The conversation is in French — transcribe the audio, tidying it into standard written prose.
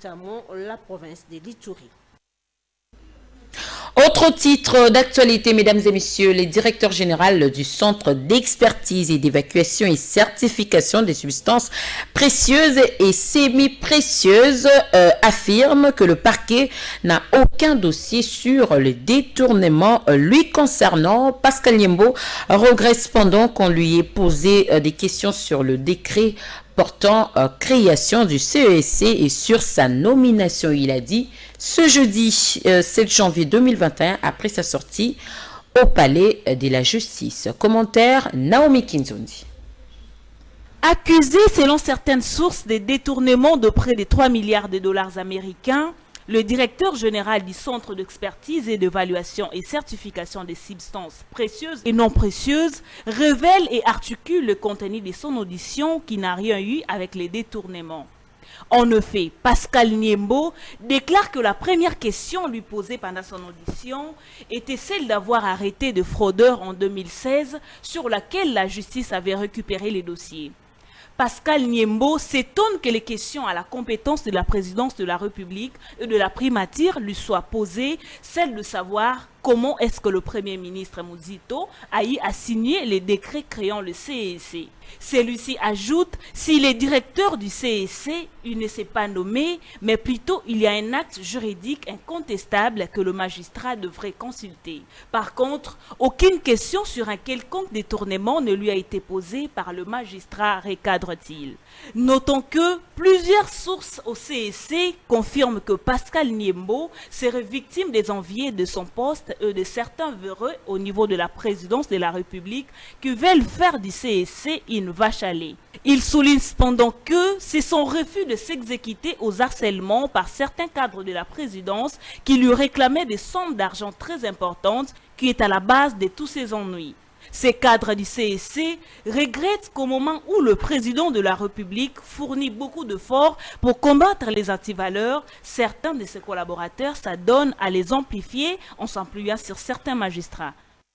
notamment la province de l'Ituri. Autre titre d'actualité, mesdames et messieurs, le directeur général du Centre d'expertise et d'évacuation et certification des substances précieuses et semi-précieuses affirme que le parquet n'a aucun dossier sur le détournement lui concernant. Pascal Niembo regrette cependant qu'on lui ait posé des questions sur le décret portant création du CESC et sur sa nomination. Il a dit ce jeudi 7 janvier 2021 après sa sortie au palais de la justice. Commentaire Naomi Kinzondi. Accusé selon certaines sources des détournements de près de 3 milliards de dollars américains, le directeur général du Centre d'expertise et d'évaluation et certification des substances précieuses et non précieuses révèle et articule le contenu de son audition qui n'a rien eu avec les détournements. En effet, Pascal Niembo déclare que la première question lui posée pendant son audition était celle d'avoir arrêté de fraudeurs en 2016 sur laquelle la justice avait récupéré les dossiers. Pascal Niembo s'étonne que les questions à la compétence de la présidence de la République et de la primature lui soient posées, celle de savoir comment est-ce que le Premier ministre Muzito a eu à signer les décrets créant le CESC. Celui-ci ajoute, s'il est directeur du CESC, il ne s'est pas nommé, mais plutôt il y a un acte juridique incontestable que le magistrat devrait consulter. Par contre, aucune question sur un quelconque détournement ne lui a été posée par le magistrat, recadre-t-il. Notons que plusieurs sources au CESC confirment que Pascal Niembo serait victime des enviés de son poste et de certains véreux au niveau de la présidence de la République qui veulent faire du CESC une vache à lait. Il souligne cependant que c'est son refus de s'exécuter aux harcèlements par certains cadres de la présidence qui lui réclamaient des sommes d'argent très importantes qui est à la base de tous ces ennuis. Ces cadres du CESC regrettent qu'au moment où le président de la République fournit beaucoup d'efforts pour combattre les antivaleurs, certains de ses collaborateurs s'adonnent à les amplifier en s'appuyant sur certains magistrats.